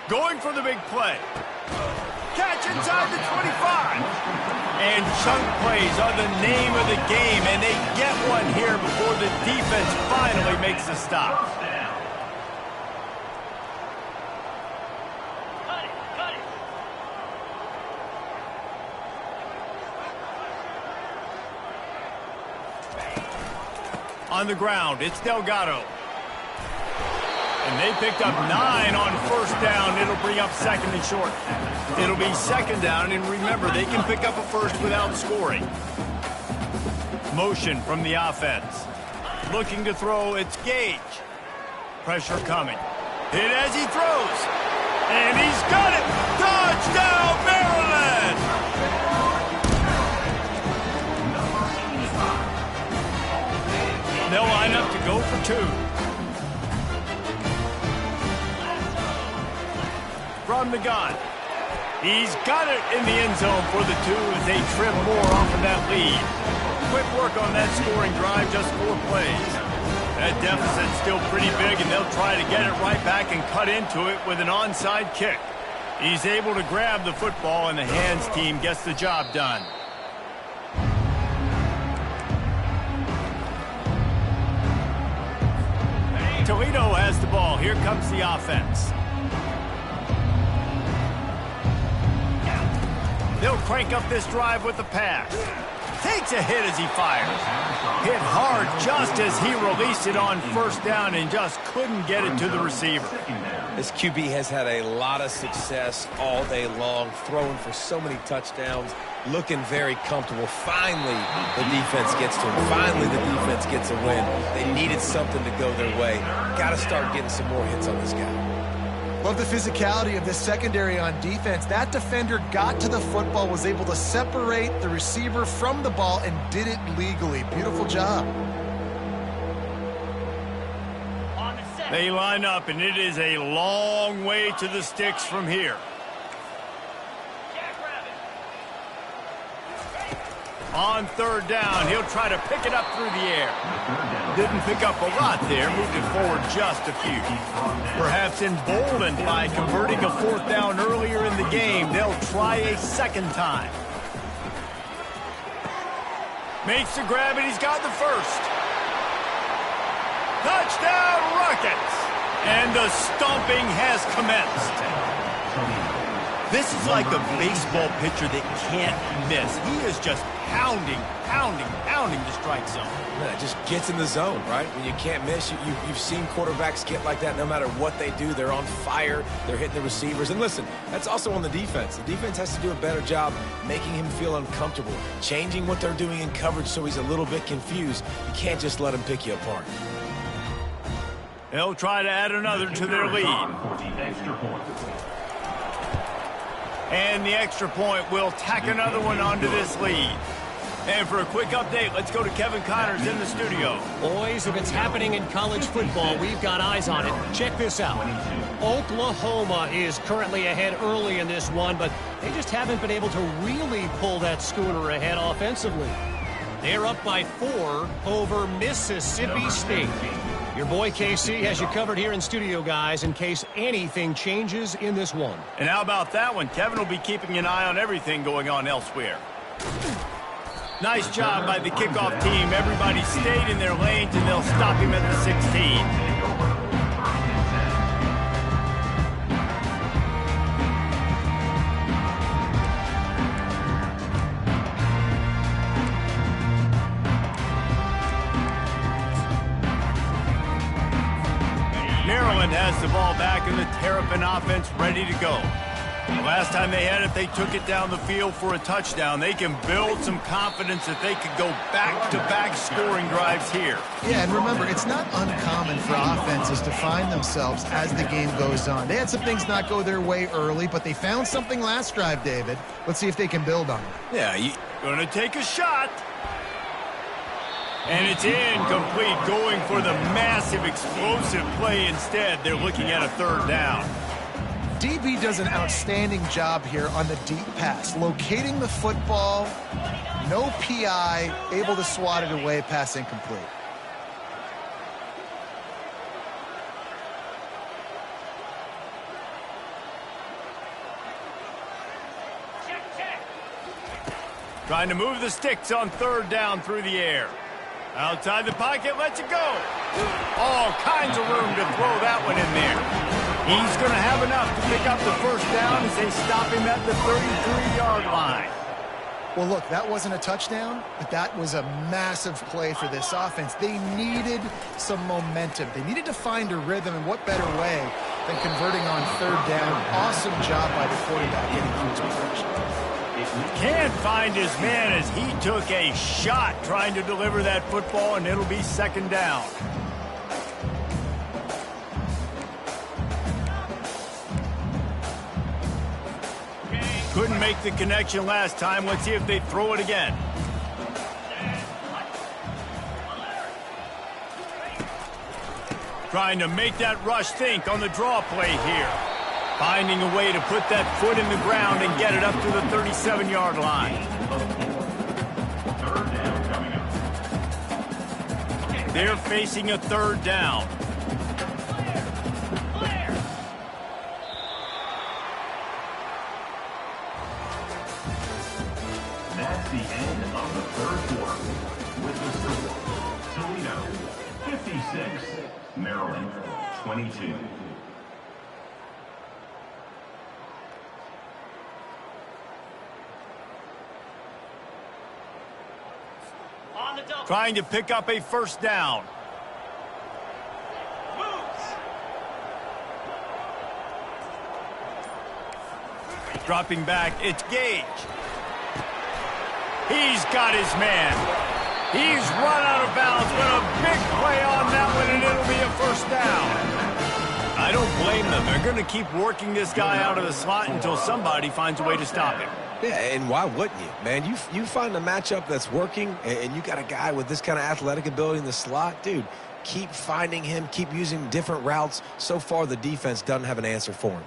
Going for the big play. Catch inside the 25. And chunk plays are the name of the game, and they get one here before the defense finally makes the stop. On the ground, it's Delgado. And they picked up 9 on first down. It'll bring up 2nd and short. It'll be 2nd down, and remember, they can pick up a first without scoring. Motion from the offense. Looking to throw, it's Gage. Pressure coming. Hit as he throws. And he's got it! Touchdown, Maryland! They'll line up to go for 2. From the gun. He's got it in the end zone for the 2 as they trim more off of that lead. Quick work on that scoring drive, just 4 plays. That deficit's still pretty big, and they'll try to get it right back and cut into it with an onside kick. He's able to grab the football, and the hands team gets the job done. Toledo has the ball. Here comes the offense. They'll crank up this drive with the pass. Takes a hit as he fires. Hit hard just as he released it on first down and just couldn't get it to the receiver. This QB has had a lot of success all day long, throwing for so many touchdowns, looking very comfortable. Finally, the defense gets to him. Finally, the defense gets a win. They needed something to go their way. Got to start getting some more hits on this guy. Love the physicality of this secondary on defense. That defender got to the football, was able to separate the receiver from the ball, and did it legally. Beautiful job. They line up, and it is a long way to the sticks from here. On third down, he'll try to pick it up through the air. Didn't pick up a lot there, moved it forward just a few. Perhaps emboldened by converting a fourth down earlier in the game, they'll try a second time. Makes the grab, and he's got the first. Touchdown, Rockets! And the stomping has commenced. This is like a baseball pitcher that can't miss. He is just pounding the strike zone. Man, it just gets in the zone, right? When you can't miss, you've seen quarterbacks get like that no matter what they do. They're on fire. They're hitting the receivers. And listen, that's also on the defense. The defense has to do a better job making him feel uncomfortable, changing what they're doing in coverage so he's a little bit confused. You can't just let him pick you apart. They'll try to add another to their lead. And the extra point will tack another one onto this lead. And for a quick update, let's go to Kevin Connors in the studio. Boys, if it's happening in college football, we've got eyes on it. Check this out. Oklahoma is currently ahead early in this one, but they just haven't been able to really pull that schooner ahead offensively. They're up by 4 over Mississippi State. Your boy KC has you covered here in studio, guys, in case anything changes in this one. And how about that one? Kevin will be keeping an eye on everything going on elsewhere. Nice job by the kickoff team. Everybody stayed in their lanes, and they'll stop him at the 16. Maryland has the ball back in the Terrapin offense ready to go. Last time they had it, they took it down the field for a touchdown. They can build some confidence that they could go back-to-back scoring drives here. Yeah, and remember, it's not uncommon for offenses to find themselves as the game goes on. They had some things not go their way early, but they found something last drive, David. Let's see if they can build on it. Yeah, going to take a shot. And it's incomplete, going for the massive explosive play instead. They're looking at a third down. DB does an outstanding job here on the deep pass, locating the football, no PI, able to swat it away, pass incomplete. Trying to move the sticks on third down through the air. Outside the pocket, lets it go. All kinds of room to throw that one in there. He's going to have enough to pick up the first down as they stop him at the 33-yard line. Well, look, that wasn't a touchdown, but that was a massive play for this offense. They needed some momentum. They needed to find a rhythm, and what better way than converting on third down. Awesome job by the quarterback getting through his progression. Can't find his man as he took a shot trying to deliver that football, and it'll be second down. Couldn't make the connection last time. Let's see if they throw it again. Trying to make that rush think on the draw play here. Finding a way to put that foot in the ground and get it up to the 37-yard line. Third down coming up. They're facing a third down. That's the end of the third quarter. With the score, Toledo 56, Maryland 22. Trying to pick up a first down. Dropping back, it's Gage. He's got his man. He's run out of bounds, but a big play on that one, and it'll be a first down. I don't blame them. They're going to keep working this guy out of the slot until somebody finds a way to stop him. Yeah, and why wouldn't you, man? You find a matchup that's working, and you got a guy with this kind of athletic ability in the slot, dude, keep finding him, keep using different routes. So far, the defense doesn't have an answer for him.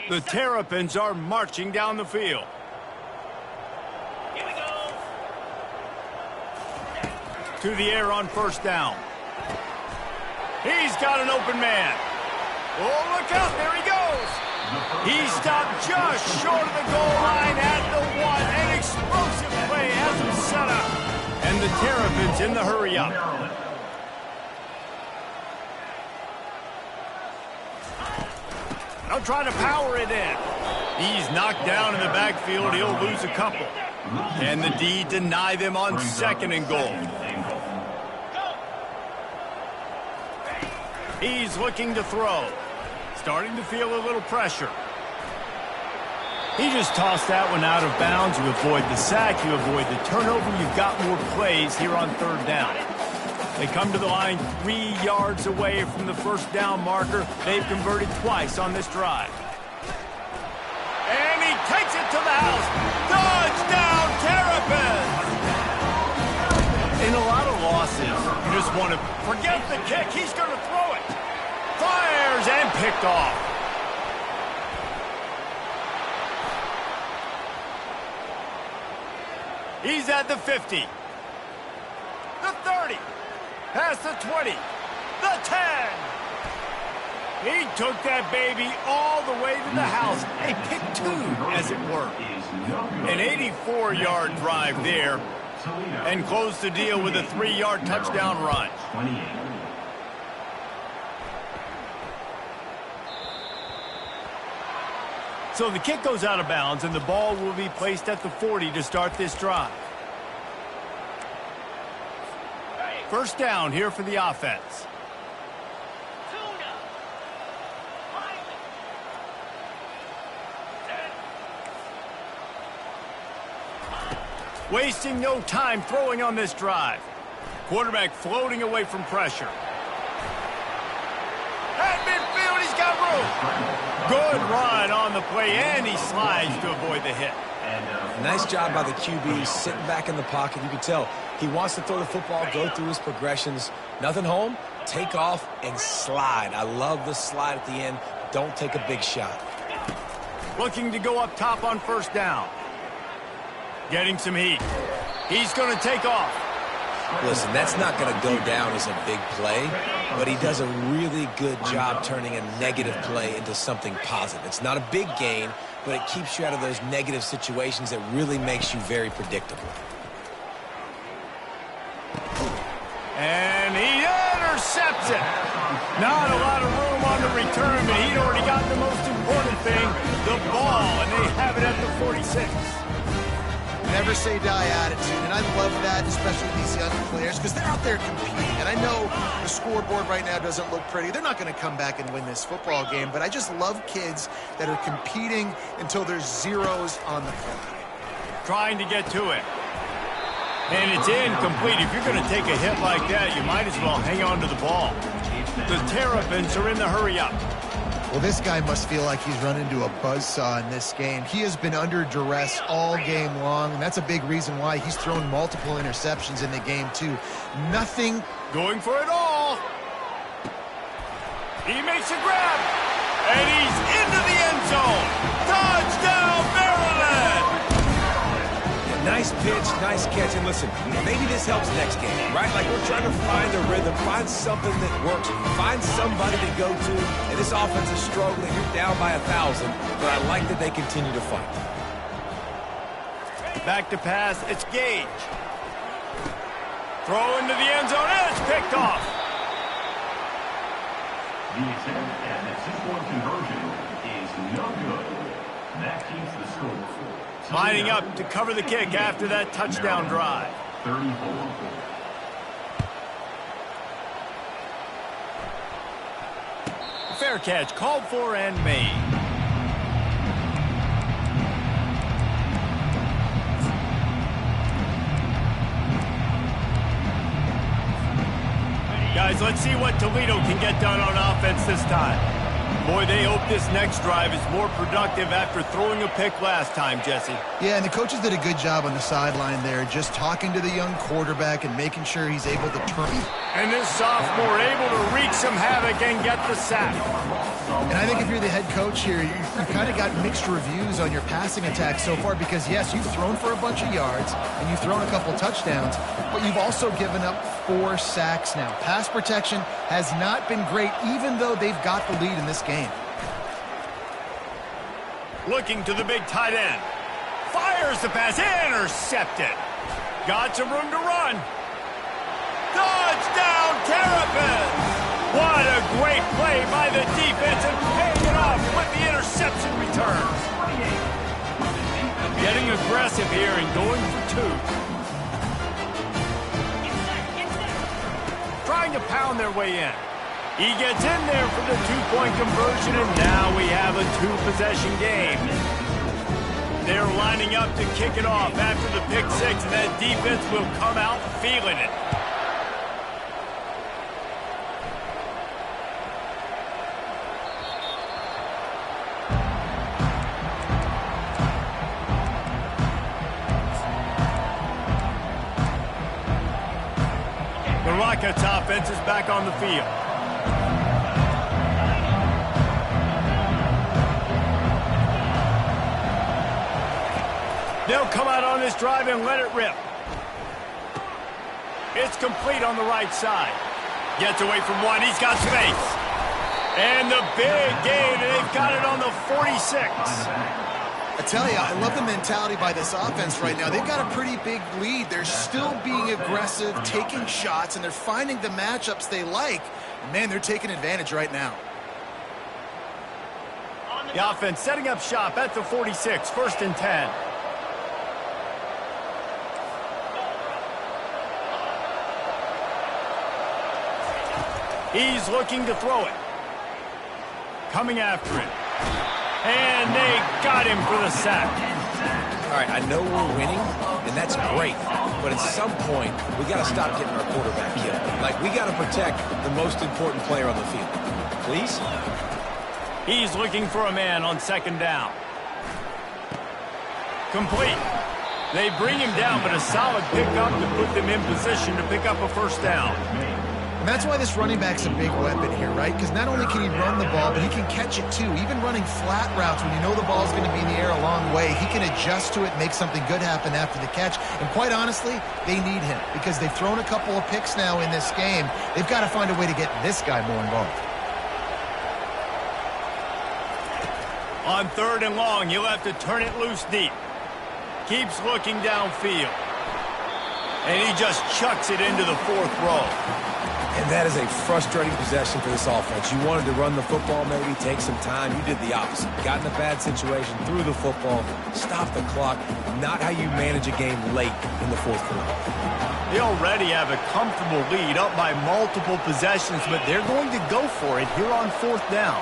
The Terrapins are marching down the field. Here we go. To the air on first down. He's got an open man. Oh, look out. There he goes. He stopped just short of the goal line at the 1. An explosive play has him set up. And the Terrapins in the hurry up. They'll try to power it in. He's knocked down in the backfield. He'll lose a couple. And the D deny them on 2nd and goal. He's looking to throw. Starting to feel a little pressure. He just tossed that one out of bounds. You avoid the sack. You avoid the turnover. You've got more plays here on 3rd down. They come to the line 3 yards away from the first down marker. They've converted twice on this drive. And he takes it to the house. Touchdown, Terrapins! In a lot of losses, you just want to forget the kick. He's going to throw it. Fires and picked off. He's at the 50. The 30. Past the 20. The 10. He took that baby all the way to the house. A pick 2, as it were. An 84-yard drive there. And closed the deal with a 3-yard touchdown run. So the kick goes out of bounds, and the ball will be placed at the 40 to start this drive. First down here for the offense. Wasting no time throwing on this drive. Quarterback floating away from pressure. At midfield, he's got room. Good run on the play, and he slides to avoid the hit. Nice job by the QB, sitting back in the pocket. You can tell he wants to throw the football, go through his progressions. Nothing home, take off, and slide. I love the slide at the end. Don't take a big shot. Looking to go up top on first down. Getting some heat. He's going to take off. Listen, that's not going to go down as a big play, but he does a really good job turning a negative play into something positive. It's not a big gain, but it keeps you out of those negative situations that really makes you very predictable. And he intercepts it. Not a lot of room on the return, but he'd already got the most important thing, the ball, and they have it at the 46. Never say die attitude, and I love that, especially these young players, because they're out there competing. And I know the scoreboard right now doesn't look pretty. They're not going to come back and win this football game, but I just love kids that are competing until there's zeros on the clock. Trying to get to it. And it's incomplete. If you're going to take a hit like that, you might as well hang on to the ball. The Terrapins are in the hurry-up. Well, this guy must feel like he's run into a buzzsaw in this game. He has been under duress all game long, and that's a big reason why he's thrown multiple interceptions in the game, too. Nothing. Going for it all. He makes a grab, and he's into the end zone. Touchdown, Maryland! Nice pitch, nice catch, and listen, maybe this helps next game, right? Like we're trying to find a rhythm, find something that works, find somebody to go to, and this offense is struggling. You're down by 1,000, but I like that they continue to fight. Back to pass, it's Gage. Throw into the end zone, and it's picked off. The attempt at the 2-point conversion is no good. That keeps the score. Lining up to cover the kick after that touchdown drive. 34. Fair catch called for and made. Let's see what Toledo can get done on offense this time. Boy, they hope this next drive is more productive after throwing a pick last time, Jesse. Yeah, and the coaches did a good job on the sideline there, just talking to the young quarterback and making sure he's able to turn. And this sophomore able to wreak some havoc and get the sack. And I think if you're the head coach here, you've kind of got mixed reviews on your passing attack so far because, yes, you've thrown for a bunch of yards and you've thrown a couple touchdowns, but you've also given up 4 sacks now. Pass protection has not been great, even though they've got the lead in this game. Looking to the big tight end. Fires the pass. Intercepted. Got some room to run. Touchdown, Terrapins! What a great play by the defense and paying it off with the interception returns. Getting aggressive here and going for 2. Trying to pound their way in. He gets in there for the 2-point conversion, and now we have a 2-possession game. They're lining up to kick it off after the pick 6, and that defense will come out feeling it. The Rockets offense is back on the field. They'll come out on this drive and let it rip. It's complete on the right side. Gets away from one. He's got space. And the big gain. They've got it on the 46. I tell you, I love the mentality by this offense right now. They've got a pretty big lead. They're still being aggressive, taking shots, and they're finding the matchups they like. Man, they're taking advantage right now. The offense setting up shop at the 46, 1st and 10. He's looking to throw it. Coming after it. And they got him for the sack. All right, I know we're winning, and that's great. But at some point, we got to stop getting our quarterback killed. Like, we got to protect the most important player on the field. Please? He's looking for a man on 2nd down. Complete. They bring him down, but a solid pickup to put them in position to pick up a 1st down. And that's why this running back's a big weapon here, right? Because not only can he run the ball, but he can catch it too. Even running flat routes when you know the ball's going to be in the air a long way, he can adjust to it, make something good happen after the catch. And quite honestly, they need him because they've thrown a couple of picks now in this game. They've got to find a way to get this guy more involved. On 3rd and long, he'll have to turn it loose deep. Keeps looking downfield. And he just chucks it into the 4th row. And that is a frustrating possession for this offense. You wanted to run the football, maybe take some time. You did the opposite. Got in a bad situation, threw the football, stopped the clock. Not how you manage a game late in the 4th quarter. They already have a comfortable lead up by multiple possessions, but they're going to go for it here on 4th down.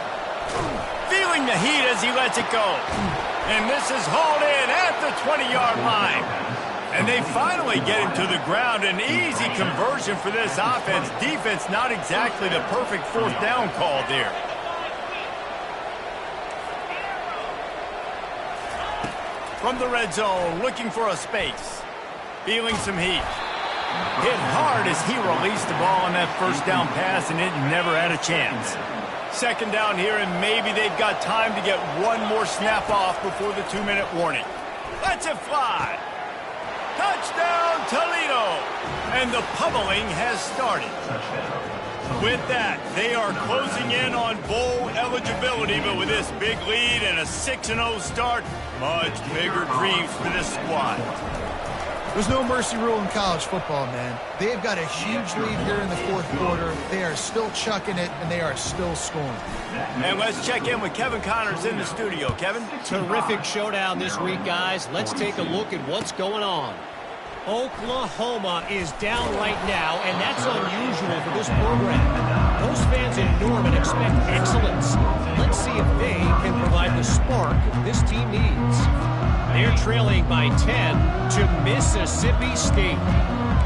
Feeling the heat as he lets it go. And this is hauled in at the 20-yard line. And they finally get him to the ground. An easy conversion for this offense. Defense not exactly the perfect 4th down call there. From the red zone, looking for a space. Feeling some heat. Hit hard as he released the ball on that 1st down pass, and it never had a chance. 2nd down here, and maybe they've got time to get one more snap off before the 2-minute warning. Let's it fly. Touchdown, Toledo! And the pummeling has started. With that, they are closing in on bowl eligibility, but with this big lead and a 6-0 start, much bigger dreams for this squad. There's no mercy rule in college football, man. They've got a huge lead here in the 4th quarter. They are still chucking it, and they are still scoring. And let's check in with Kevin Connors in the studio. Kevin? Terrific showdown this week, guys. Let's take a look at what's going on. Oklahoma is down right now, and that's unusual for this program. Those fans in Norman expect excellence. Let's see if they can provide the spark this team needs. They're trailing by 10 to Mississippi State.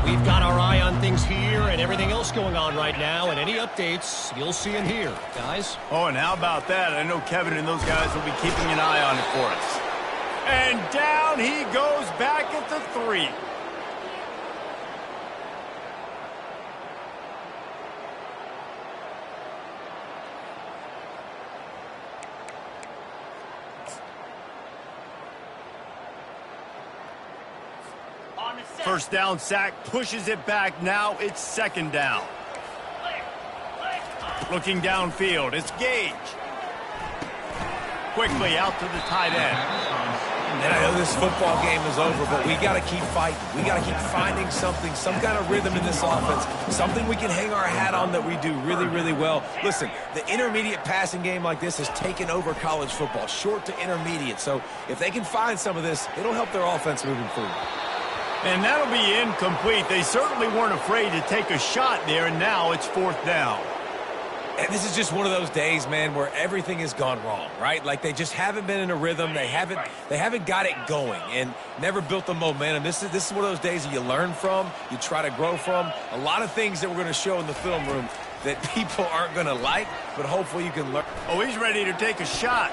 We've got our eye on things here and everything else going on right now, and any updates you'll see in here, guys. Oh, and how about that? I know Kevin and those guys will be keeping an eye on it for us. And down he goes back at the 3. First down sack, pushes it back. Now it's second down. Looking downfield, it's Gage. Quickly out to the tight end. And I know this football game is over, but we got to keep fighting. We got to keep finding something, some kind of rhythm in this offense, something we can hang our hat on that we do really, really well. Listen, the intermediate passing game like this has taken over college football, short to intermediate. So if they can find some of this, it'll help their offense moving forward. And that'll be incomplete. They certainly weren't afraid to take a shot there, and now it's fourth down. And this is just one of those days, man, where everything has gone wrong, right? Like they just haven't been in a rhythm. They haven't got it going and never built the momentum. This is one of those days that you learn from, you try to grow from. A lot of things that we're going to show in the film room that people aren't going to like, but hopefully you can learn. Oh, he's ready to take a shot.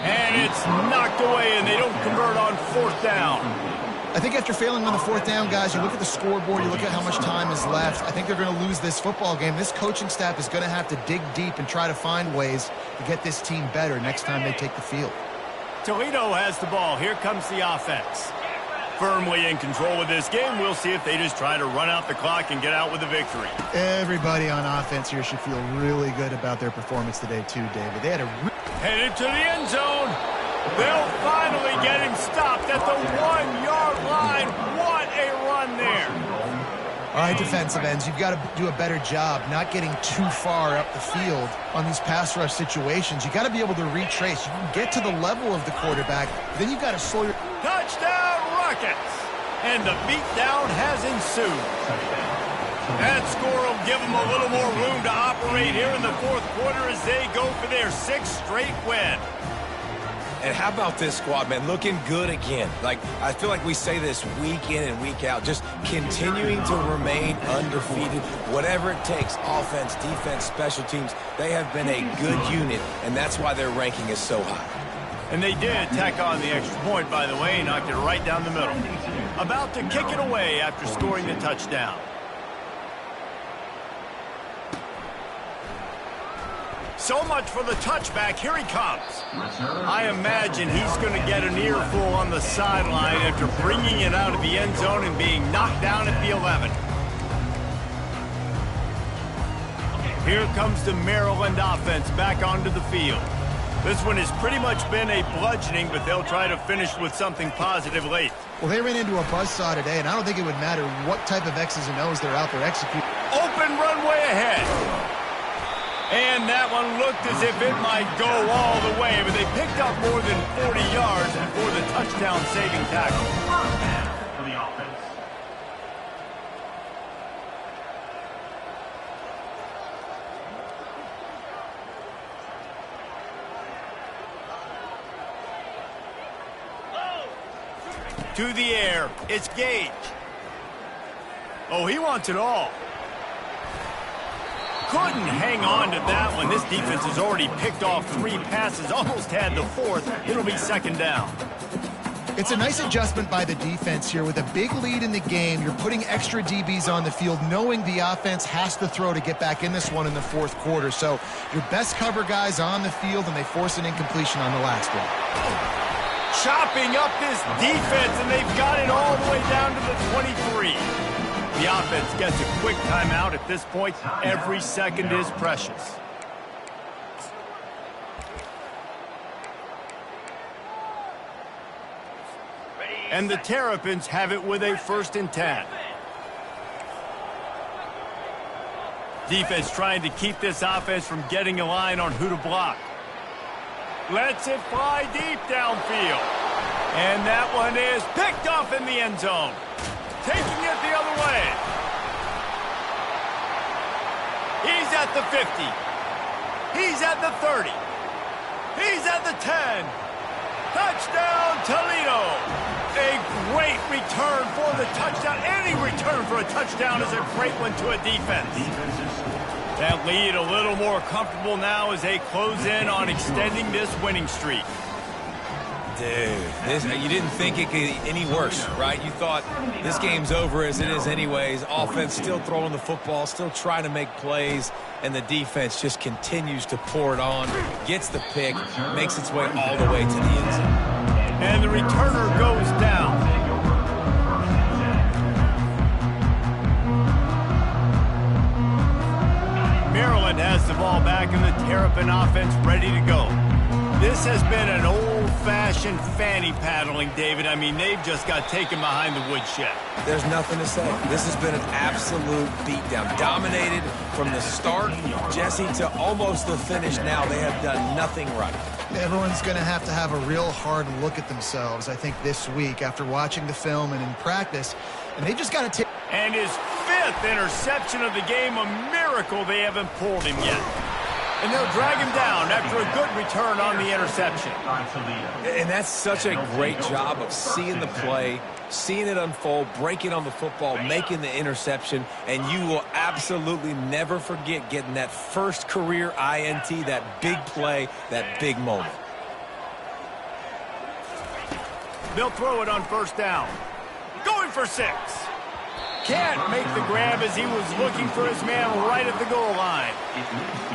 And it's knocked away, and they don't convert on fourth down. I think after failing on the fourth down, guys, you look at the scoreboard, you look at how much time is left. I think they're going to lose this football game. This coaching staff is going to have to dig deep and try to find ways to get this team better next time they take the field. Toledo has the ball. Here comes the offense. Firmly in control of this game. We'll see if they just try to run out the clock and get out with a victory. Everybody on offense here should feel really good about their performance today, too, David. They had a... Headed to the end zone. They'll finally get him stopped at the 1-yard line. What a run there. All right, defensive ends, you've got to do a better job not getting too far up the field on these pass rush situations. You got to be able to retrace. You can get to the level of the quarterback, but then you've got to slow your... Touchdown, Rockets! And the beatdown has ensued. That score will give them a little more room to operate here in the fourth quarter as they go for their 6th straight win. And how about this squad, man? Looking good again. Like, I feel like we say this week in and week out, just continuing to remain undefeated, whatever it takes, offense, defense, special teams. They have been a good unit, and that's why their ranking is so high. And they did tack on the extra point, by the way, knocked it right down the middle. About to kick it away after scoring the touchdown. So much for the touchback. Here he comes. I imagine he's going to get an earful on the sideline after bringing it out of the end zone and being knocked down at the 11. Here comes the Maryland offense back onto the field. This one has pretty much been a bludgeoning, but they'll try to finish with something positive late. Well, they ran into a buzzsaw today, and I don't think it would matter what type of X's and O's they're out there executing. Open runway ahead. And that one looked as if it might go all the way, but they picked up more than 40 yards before the touchdown-saving tackle. First down for the offense. To the air, it's Gage. Oh, he wants it all. Couldn't hang on to that one. This defense has already picked off 3 passes, almost had the 4th. It'll be second down. It's a nice adjustment by the defense here. With a big lead in the game, you're putting extra DBs on the field, knowing the offense has to throw to get back in this one in the fourth quarter. So your best cover guys on the field, and they force an incompletion on the last one. Chopping up this defense, and they've got it all the way down to the 23. The offense gets a quick timeout at this point. Every second is precious. And the Terrapins have it with a 1st and 10. Defense trying to keep this offense from getting a line on who to block. Lets it fly deep downfield. And that one is picked off in the end zone. Taking it the other way. He's at the 50. He's at the 30. He's at the 10. Touchdown, Toledo. A great return for the touchdown. Any return for a touchdown is a great one to a defense. That lead a little more comfortable now as they close in on extending this winning streak. Dude, you didn't think it could get any worse, right? You thought this game's over as it is anyways. Offense still throwing the football, still trying to make plays, and the defense just continues to pour it on, gets the pick, makes its way all the way to the end zone. And the returner goes down. Maryland has the ball back in the Terrapin offense ready to go. This has been an old-fashioned fanny paddling, David. I mean, they've just got taken behind the woodshed. There's nothing to say. This has been an absolute beatdown. Dominated from the start, Jesse, to almost the finish now. They have done nothing right. Everyone's going to have a real hard look at themselves, I think, this week after watching the film and in practice. And they just got to take... And his 5th interception of the game, a miracle they haven't pulled him yet. And they'll drag him down after a good return on the interception. And that's such a great job of seeing the play, seeing it unfold, breaking on the football, making the interception, and you will absolutely never forget getting that first career INT, that big play, that big moment. They'll throw it on first down. Going for 6. Can't make the grab as he was looking for his man right at the goal line.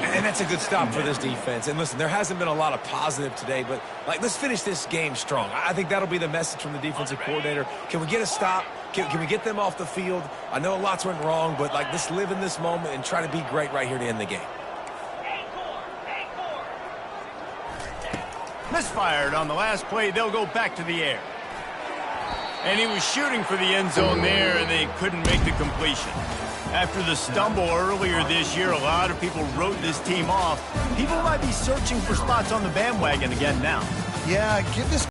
And that's a good stop for this defense. And listen, there hasn't been a lot of positive today, but let's finish this game strong. I think that'll be the message from the defensive coordinator. Can we get a stop? Can we get them off the field? I know lots went wrong, but let's live in this moment and try to be great right here to end the game. Misfired on the last play. They'll go back to the air. And he was shooting for the end zone there, and they couldn't make the completion. After the stumble earlier this year, a lot of people wrote this team off. People might be searching for spots on the bandwagon again now. Yeah, give this